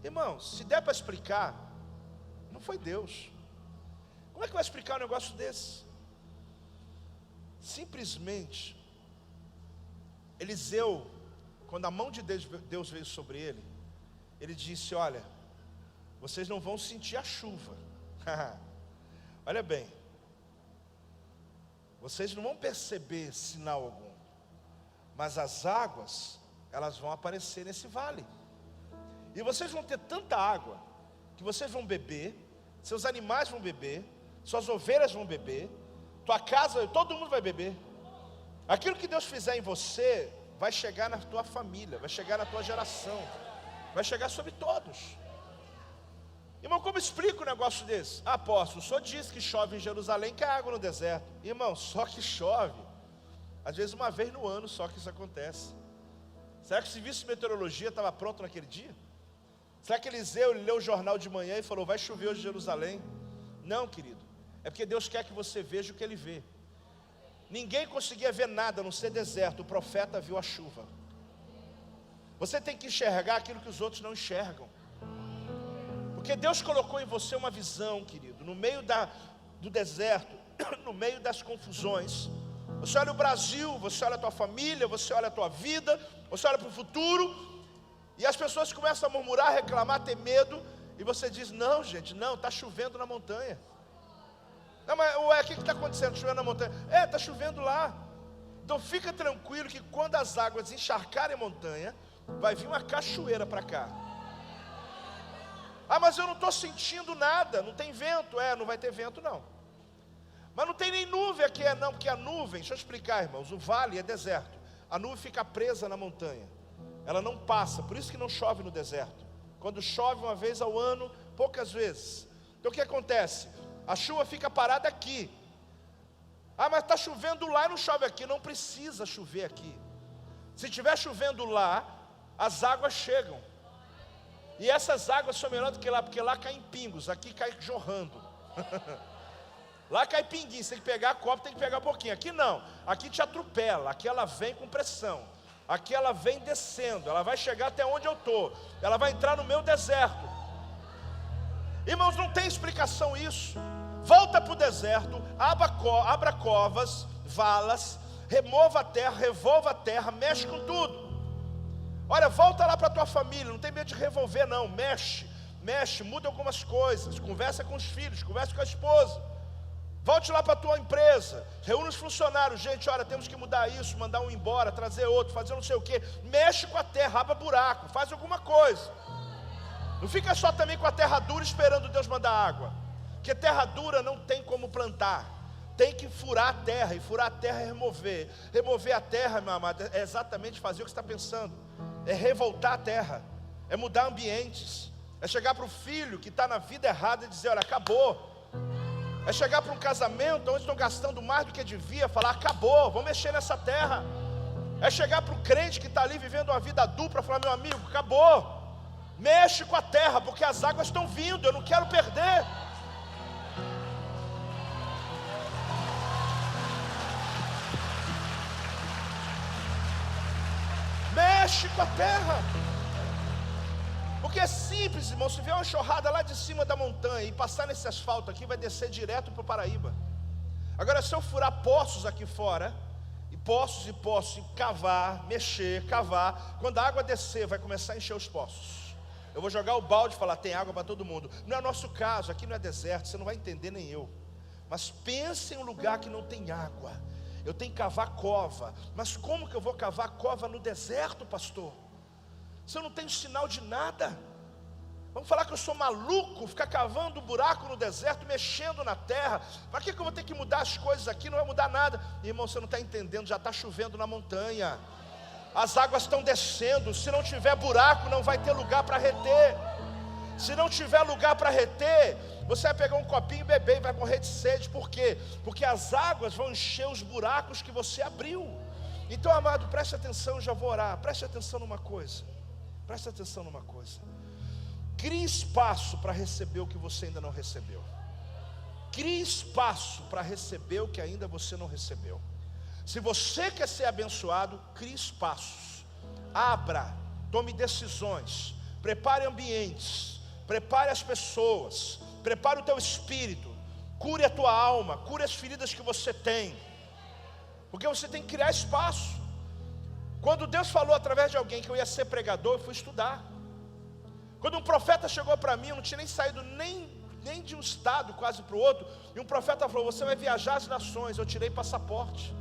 Irmãos, se der para explicar, não foi Deus. Como é que vai explicar um negócio desse? Simplesmente, Eliseu, quando a mão de Deus veio sobre ele, ele disse, olha, vocês não vão sentir a chuva. Olha bem, vocês não vão perceber sinal algum, mas as águas, elas vão aparecer nesse vale. E vocês vão ter tanta água, que vocês vão beber, seus animais vão beber, suas ovelhas vão beber, tua casa, todo mundo vai beber. Aquilo que Deus fizer em você, vai chegar na tua família, vai chegar na tua geração, vai chegar sobre todos. Irmão, como explica um negócio desse? Apóstolo, o senhor diz que chove em Jerusalém, que é água no deserto. Irmão, só que chove, às vezes uma vez no ano só que isso acontece. Será que o serviço de meteorologia estava pronto naquele dia? Será que Eliseu leu o jornal de manhã e falou, vai chover hoje em Jerusalém? Não, querido, é porque Deus quer que você veja o que Ele vê. Ninguém conseguia ver nada a não ser deserto, o profeta viu a chuva. Você tem que enxergar aquilo que os outros não enxergam. Porque Deus colocou em você uma visão, querido, no meio do deserto, no meio das confusões. Você olha o Brasil, você olha a tua família, você olha a tua vida, você olha para o futuro, e as pessoas começam a murmurar, reclamar, ter medo, e você diz, não gente, não, está chovendo na montanha. Não, mas o que está acontecendo? Chovendo na montanha? Está chovendo lá. Então fica tranquilo que quando as águas encharcarem a montanha, vai vir uma cachoeira para cá. Mas eu não estou sentindo nada, não tem vento. Não vai ter vento não. Mas não tem nem nuvem aqui, não, porque a nuvem, deixa eu explicar, irmãos, o vale é deserto. A nuvem fica presa na montanha, ela não passa, por isso que não chove no deserto. Quando chove uma vez ao ano, poucas vezes. Então o que acontece? A chuva fica parada aqui. Mas está chovendo lá e não chove aqui. Não precisa chover aqui. Se estiver chovendo lá, as águas chegam. E essas águas são melhores do que lá, porque lá cai em pingos, aqui cai jorrando. Lá cai pinguinho, você tem que pegar a copa, tem que pegar um pouquinho. Aqui não, aqui te atropela, aqui ela vem com pressão. Aqui ela vem descendo, ela vai chegar até onde eu estou. Ela vai entrar no meu deserto. Irmãos, não tem explicação isso. Volta para o deserto, abra covas, valas, remova a terra, revolva a terra, mexe com tudo. Olha, volta lá para a tua família, não tem medo de revolver não, mexe, muda algumas coisas, conversa com os filhos, conversa com a esposa. Volte lá para a tua empresa, reúne os funcionários, gente, olha, temos que mudar isso, mandar um embora, trazer outro, fazer não sei o que. Mexe com a terra, abra buraco, faz alguma coisa. Não fica só também com a terra dura esperando Deus mandar água, porque terra dura não tem como plantar. Tem que furar a terra, e furar a terra é remover. Remover a terra, meu amado, é exatamente fazer o que você está pensando. É revoltar a terra, é mudar ambientes, é chegar para o filho que está na vida errada e dizer, olha, acabou. É chegar para um casamento onde estão gastando mais do que devia, falar, acabou, vamos mexer nessa terra. É chegar para o crente que está ali vivendo uma vida dupla, falar, meu amigo, acabou. Mexe com a terra, porque as águas estão vindo, eu não quero perder. Mexe com a terra. Porque é simples, irmão. Se vier uma enxurrada lá de cima da montanha e passar nesse asfalto aqui, vai descer direto para o Paraíba. Agora, se eu furar poços aqui fora, e poços, e cavar, mexer, cavar, quando a água descer, vai começar a encher os poços. Eu vou jogar o balde e falar, tem água para todo mundo. Não é o nosso caso, aqui não é deserto, você não vai entender, nem eu. Mas pense em um lugar que não tem água. Eu tenho que cavar cova. Mas como que eu vou cavar cova no deserto, pastor? Se eu não tenho sinal de nada. Vamos falar que eu sou maluco, ficar cavando buraco no deserto, mexendo na terra. Para que eu vou ter que mudar as coisas aqui? Não vai mudar nada. Irmão, você não está entendendo, já está chovendo na montanha. As águas estão descendo. Se não tiver buraco, não vai ter lugar para reter. Se não tiver lugar para reter, você vai pegar um copinho e beber e vai morrer de sede. Por quê? Porque as águas vão encher os buracos que você abriu. Então, amado, preste atenção, já vou orar. Preste atenção numa coisa. Preste atenção numa coisa. Crie espaço para receber o que você ainda não recebeu. Crie espaço para receber o que ainda você não recebeu. Se você quer ser abençoado, crie espaços. Abra, tome decisões, prepare ambientes, prepare as pessoas, prepare o teu espírito, cure a tua alma, cure as feridas que você tem. Porque você tem que criar espaço. Quando Deus falou através de alguém que eu ia ser pregador, eu fui estudar. Quando um profeta chegou para mim, eu não tinha nem saído nem de um estado quase para o outro, e um profeta falou, você vai viajar às nações. Eu tirei passaporte.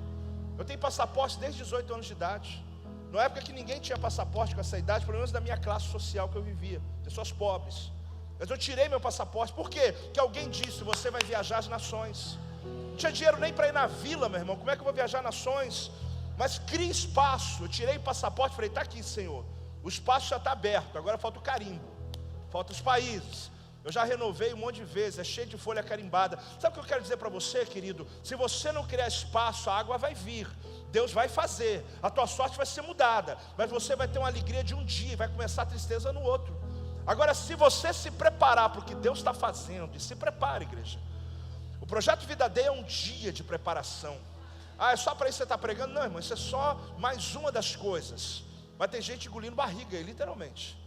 Eu tenho passaporte desde 18 anos de idade. Na época que ninguém tinha passaporte com essa idade, pelo menos da minha classe social que eu vivia, pessoas pobres. Mas eu tirei meu passaporte. Por quê? Porque alguém disse, você vai viajar às nações. Não tinha dinheiro nem para ir na vila, meu irmão. Como é que eu vou viajar às nações? Mas crie espaço. Eu tirei o passaporte e falei, está aqui, Senhor. O espaço já está aberto, agora falta o carimbo. Falta os países. Eu já renovei um monte de vezes, é cheio de folha carimbada. Sabe o que eu quero dizer para você, querido? Se você não criar espaço, a água vai vir. Deus vai fazer, a tua sorte vai ser mudada, mas você vai ter uma alegria de um dia e vai começar a tristeza no outro. Agora, se você se preparar para o que Deus está fazendo, e se prepare, igreja. O projeto Vida Day é um dia de preparação. É só para isso que você está pregando? Não, irmão, isso é só mais uma das coisas. Mas tem gente engolindo barriga aí, literalmente.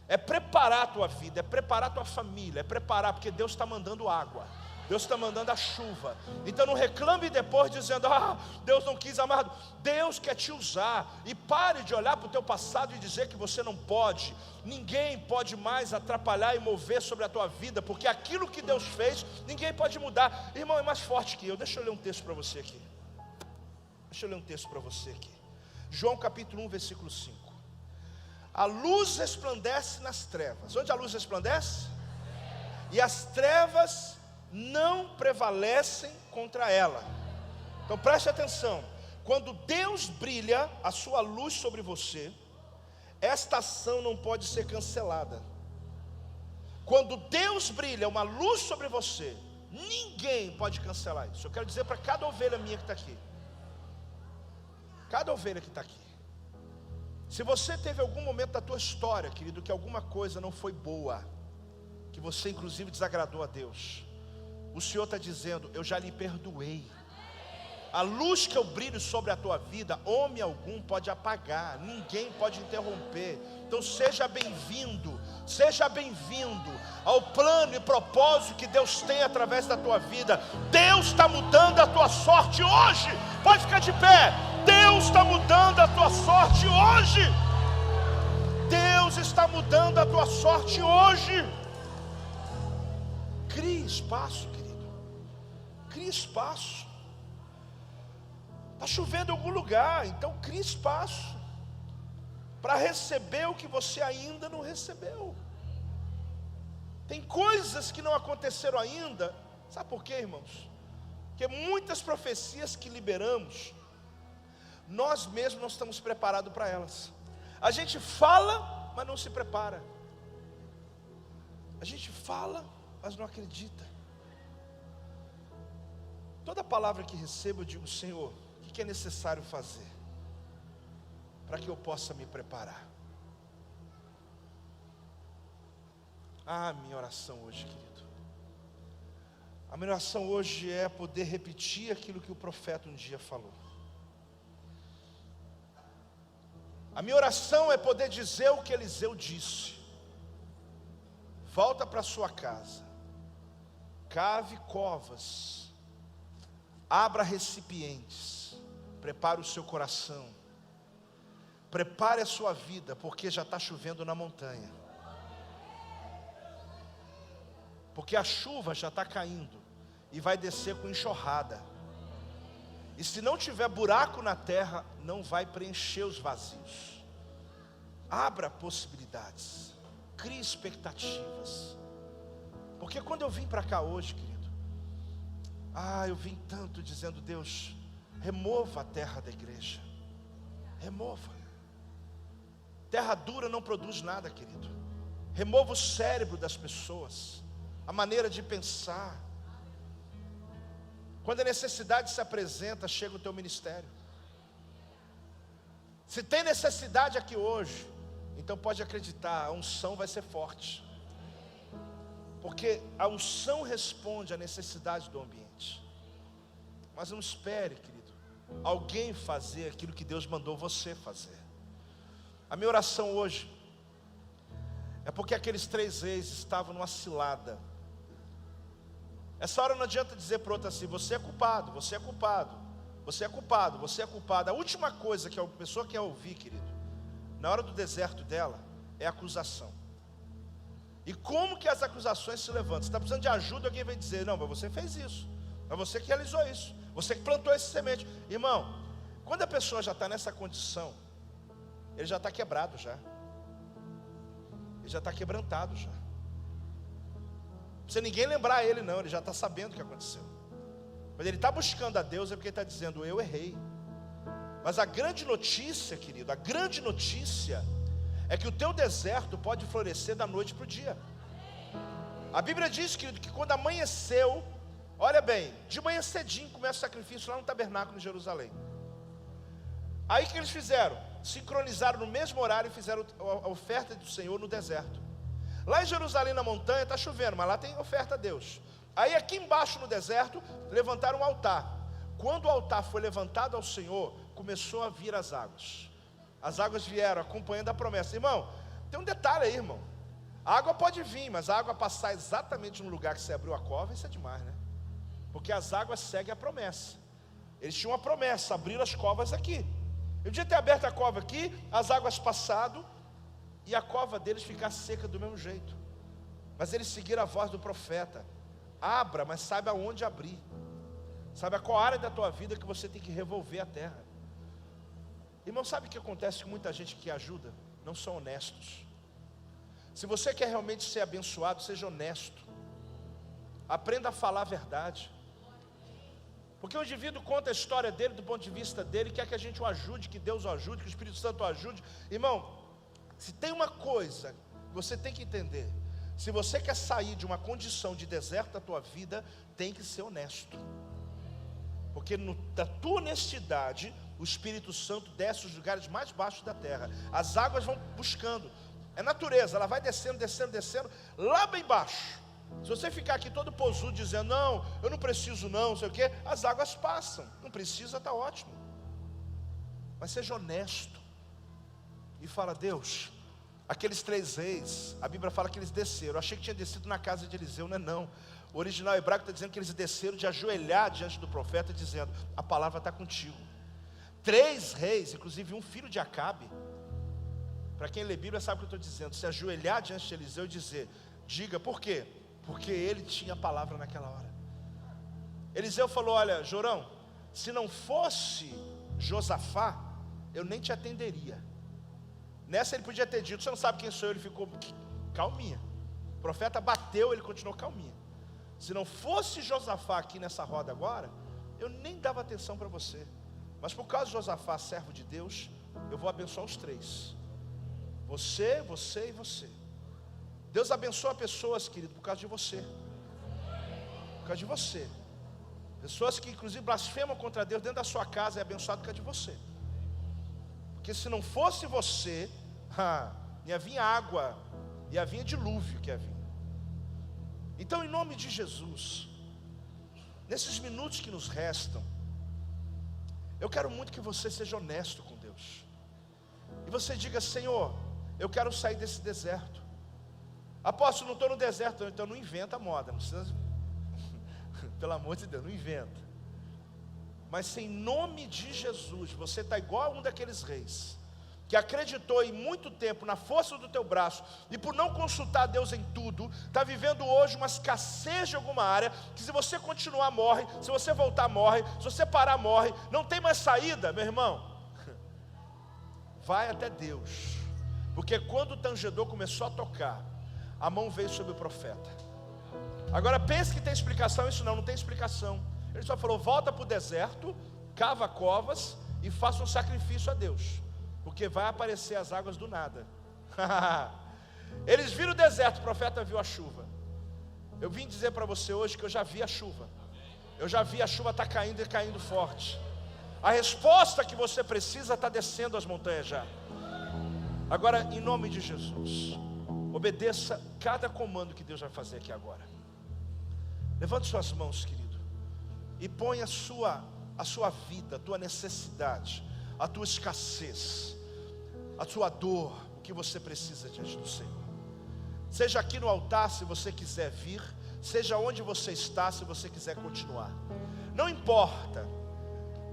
É preparar a tua vida, é preparar a tua família, é preparar, porque Deus está mandando água, Deus está mandando a chuva. Então não reclame depois dizendo, Deus não quis, amado. Deus quer te usar. E pare de olhar para o teu passado e dizer que você não pode. Ninguém pode mais atrapalhar e mover sobre a tua vida, porque aquilo que Deus fez, ninguém pode mudar. Irmão, é mais forte que eu. Deixa eu ler um texto para você aqui. João capítulo 1, versículo 5. A luz resplandece nas trevas. Onde a luz resplandece? E as trevas não prevalecem contra ela. Então preste atenção. Quando Deus brilha a sua luz sobre você, esta ação não pode ser cancelada. Quando Deus brilha uma luz sobre você, ninguém pode cancelar isso. Eu quero dizer para cada ovelha minha que está aqui. Cada ovelha que está aqui. Se você teve algum momento da tua história, querido, que alguma coisa não foi boa, que você inclusive desagradou a Deus, o Senhor está dizendo, eu já lhe perdoei. A luz que eu brilho sobre a tua vida, homem algum pode apagar, ninguém pode interromper. Então seja bem-vindo ao plano e propósito que Deus tem através da tua vida. Deus está mudando a tua sorte hoje. Pode ficar de pé. Deus está mudando a tua sorte hoje. Deus está mudando a tua sorte hoje. Crie espaço, querido. Crie espaço. Está chovendo em algum lugar, então crie espaço para receber o que você ainda não recebeu. Tem coisas que não aconteceram ainda. Sabe por quê, irmãos? Porque muitas profecias que liberamos, nós mesmos não estamos preparados para elas. A gente fala, mas não se prepara. A gente fala, mas não acredita. Toda palavra que recebo, eu digo, Senhor, o que é necessário fazer para que eu possa me preparar? Minha oração hoje, querido, a minha oração hoje é poder repetir aquilo que o profeta um dia falou. A minha oração é poder dizer o que Eliseu disse: volta para sua casa, cave covas, Abra recipientes, prepare o seu coração, prepare a sua vida, porque já está chovendo na montanha. Porque a chuva já está caindo e vai descer com enxurrada. E se não tiver buraco na terra, não vai preencher os vazios. Abra possibilidades, crie expectativas. Porque quando eu vim para cá hoje, querido, eu vim tanto dizendo: Deus, remova a terra da igreja. Remova. Terra dura não produz nada, querido. Remova o cérebro das pessoas, a maneira de pensar. Quando a necessidade se apresenta, chega o teu ministério. Se tem necessidade aqui hoje, então pode acreditar, a unção vai ser forte. Porque a unção responde à necessidade do ambiente. Mas não espere, querido, alguém fazer aquilo que Deus mandou você fazer. A minha oração hoje é porque aqueles 3 reis estavam numa cilada. Essa hora não adianta dizer para outro assim: você é culpado, você é culpado, você é culpado, você é culpado. A última coisa que a pessoa quer ouvir, querido, na hora do deserto dela, é acusação. E como que as acusações se levantam? Você está precisando de ajuda, alguém vai dizer: não, mas você fez isso, mas você que realizou isso, você que plantou esse semente. Irmão, quando a pessoa já está nessa condição, ele já está quebrado já. Ele já está quebrantado já. Não precisa ninguém lembrar ele não, ele já está sabendo o que aconteceu. Quando ele está buscando a Deus, é porque ele está dizendo: eu errei. Mas a grande notícia, querido, a grande notícia é que o teu deserto pode florescer da noite para o dia. A Bíblia diz, querido, que quando amanheceu, olha bem, de manhã cedinho começa o sacrifício lá no tabernáculo em Jerusalém. Aí o que eles fizeram? Sincronizaram no mesmo horário e fizeram a oferta do Senhor no deserto. Lá em Jerusalém, na montanha, está chovendo, mas lá tem oferta a Deus. Aí aqui embaixo no deserto, levantaram um altar. Quando o altar foi levantado ao Senhor, começou a vir as águas. As águas vieram acompanhando a promessa. Irmão, tem um detalhe aí, irmão. A água pode vir, mas a água passar exatamente no lugar que você abriu a cova, isso é demais, né? Porque as águas seguem a promessa. Eles tinham uma promessa, abriram as covas aqui. Eu podia ter aberto a cova aqui, as águas passado, e a cova deles ficar seca do mesmo jeito. Mas eles seguiram a voz do profeta: abra, mas saiba aonde abrir. Saiba qual área da tua vida que você tem que revolver a terra. Irmão, sabe o que acontece com muita gente que ajuda? Não são honestos. Se você quer realmente ser abençoado, seja honesto. Aprenda a falar a verdade. Porque o indivíduo conta a história dele do ponto de vista dele, quer que a gente o ajude, que Deus o ajude, que o Espírito Santo o ajude. Irmão, se tem uma coisa que você tem que entender: se você quer sair de uma condição de deserto da tua vida, tem que ser honesto. Porque da tua honestidade, o Espírito Santo desce os lugares mais baixos da terra. As águas vão buscando. É natureza, ela vai descendo, descendo, descendo, lá bem baixo. Se você ficar aqui todo posudo dizendo: não, eu não preciso não sei o quê, as águas passam. Não precisa, está ótimo. Mas seja honesto e fala: Deus, aqueles 3 reis, a Bíblia fala que eles desceram. Eu achei que tinha descido na casa de Eliseu, não é não. O original hebraico está dizendo que eles desceram de ajoelhar diante do profeta, dizendo: a palavra está contigo. 3 reis, inclusive um filho de Acabe. Para quem lê Bíblia sabe o que eu estou dizendo. Se ajoelhar diante de Eliseu e dizer: diga, por quê? Porque ele tinha a palavra naquela hora. Eliseu falou: olha, Jorão, se não fosse Josafá, eu nem te atenderia. Nessa ele podia ter dito: você não sabe quem sou eu? Ele ficou calminha. O profeta bateu, ele continuou calminha. Se não fosse Josafá aqui nessa roda agora, eu nem dava atenção para você. Mas por causa de Josafá, servo de Deus, eu vou abençoar os 3. Você, você e você. Deus abençoa pessoas, querido, por causa de você. Por causa de você. Pessoas que inclusive blasfemam contra Deus dentro da sua casa é abençoado por causa de você. Porque se não fosse você, ia vir água, ia vir dilúvio que ia vir. Então, em nome de Jesus, nesses minutos que nos restam, eu quero muito que você seja honesto com Deus. E você diga: Senhor, eu quero sair desse deserto. Apóstolo, não estou no deserto, então não inventa moda. Não precisa... Pelo amor de Deus, não inventa. Mas se em nome de Jesus você está igual a um daqueles reis, que acreditou em muito tempo na força do teu braço, e por não consultar Deus em tudo, está vivendo hoje uma escassez de alguma área, que se você continuar morre, se você voltar morre, se você parar morre, não tem mais saída, meu irmão. Vai até Deus, porque quando o tangedor começou a tocar, a mão veio sobre o profeta. Agora pense que tem explicação, isso não tem explicação. Ele só falou: volta para o deserto, cava covas e faça um sacrifício a Deus, porque vai aparecer as águas do nada. Eles viram o deserto, o profeta viu a chuva. Eu vim dizer para você hoje que eu já vi a chuva. Eu já vi a chuva estar caindo e caindo forte. A resposta que você precisa está descendo as montanhas já. Agora, em nome de Jesus, obedeça cada comando que Deus vai fazer aqui agora. Levante suas mãos, querido, e põe a sua vida, a tua necessidade, a tua escassez, a tua dor, o que você precisa diante do Senhor. Seja aqui no altar se você quiser vir, seja onde você está se você quiser continuar. Não importa,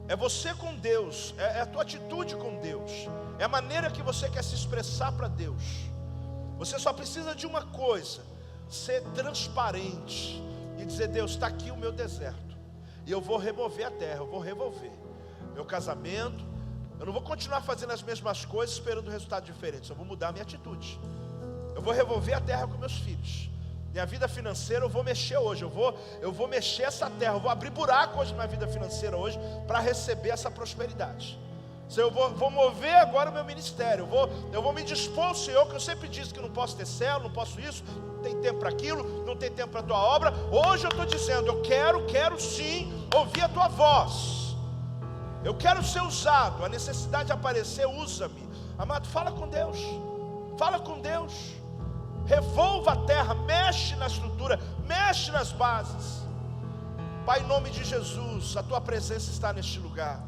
é você com Deus, é a tua atitude com Deus, é a maneira que você quer se expressar para Deus. Você só precisa de uma coisa: ser transparente e dizer: Deus, está aqui o meu deserto, e eu vou remover a terra, eu vou revolver meu casamento. Eu não vou continuar fazendo as mesmas coisas esperando resultados diferentes. Eu vou mudar a minha atitude. Eu vou revolver a terra com meus filhos. Minha vida financeira eu vou mexer hoje. Eu vou mexer essa terra. Eu vou abrir buraco hoje na vida financeira hoje, para receber essa prosperidade. Eu vou mover agora o meu ministério. Eu vou me dispor ao Senhor, que eu sempre disse que não posso ter célula, não posso isso, não tem tempo para aquilo, não tem tempo para a tua obra. Hoje eu estou dizendo: eu quero sim ouvir a tua voz. Eu quero ser usado. A necessidade de aparecer, usa-me. Amado, fala com Deus. Fala com Deus. Revolva a terra, mexe na estrutura, mexe nas bases. Pai, em nome de Jesus, a tua presença está neste lugar.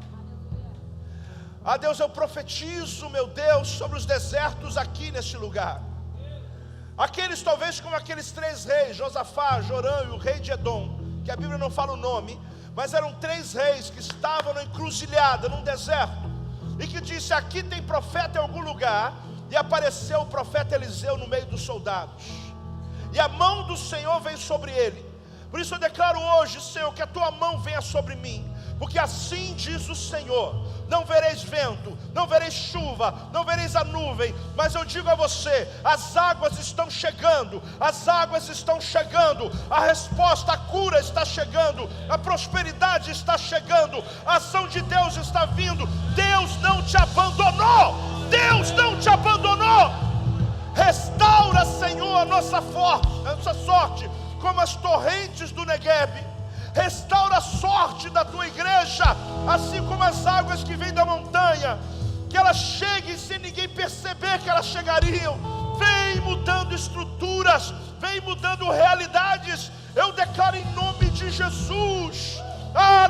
Ah, Deus, eu profetizo, meu Deus, sobre os desertos aqui neste lugar. Aqueles talvez como aqueles 3 reis, Josafá, Jorão e o rei de Edom, que a Bíblia não fala o nome, mas eram 3 reis que estavam na encruzilhada, num deserto, e que disse: aqui tem profeta em algum lugar. E apareceu o profeta Eliseu no meio dos soldados, e a mão do Senhor veio sobre ele. Por isso eu declaro hoje, Senhor, que a tua mão venha sobre mim, porque assim diz o Senhor: não vereis vento, não vereis chuva, não vereis a nuvem, mas eu digo a você: as águas estão chegando, as águas estão chegando, a resposta, a cura está chegando, a prosperidade está chegando, a ação de Deus está vindo. Deus não te abandonou, Deus não te abandonou. Restaura, Senhor, a nossa sorte, como as torrentes do Negueb. Restaura a sorte da tua igreja, assim como as águas que vêm da montanha, que elas cheguem sem ninguém perceber que elas chegariam. Vem mudando estruturas, vem mudando realidades. Eu declaro em nome de Jesus.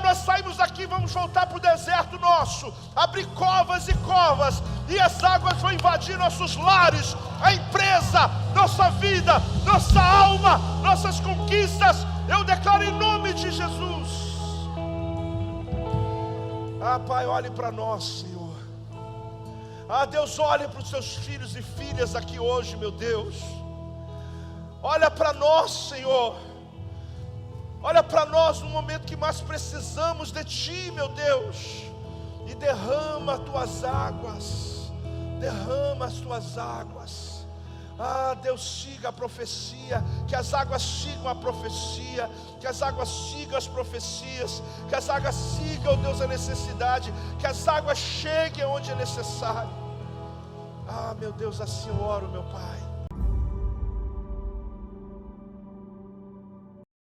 Nós saímos daqui, vamos voltar para o deserto nosso, abrir covas e covas, e as águas vão invadir nossos lares, a empresa, nossa vida, nossa alma, nossas conquistas. Eu declaro em nome de Jesus. Pai, olhe para nós, Senhor. Deus, olhe para os seus filhos e filhas aqui hoje, meu Deus. Olha para nós, Senhor. Olha para nós no momento que mais precisamos de Ti, meu Deus. E derrama as Tuas águas. Derrama as Tuas águas. Deus, siga a profecia. Que as águas sigam a profecia. Que as águas sigam as profecias. Que as águas sigam, oh Deus, a necessidade. Que as águas cheguem onde é necessário. Meu Deus, assim eu oro, meu Pai.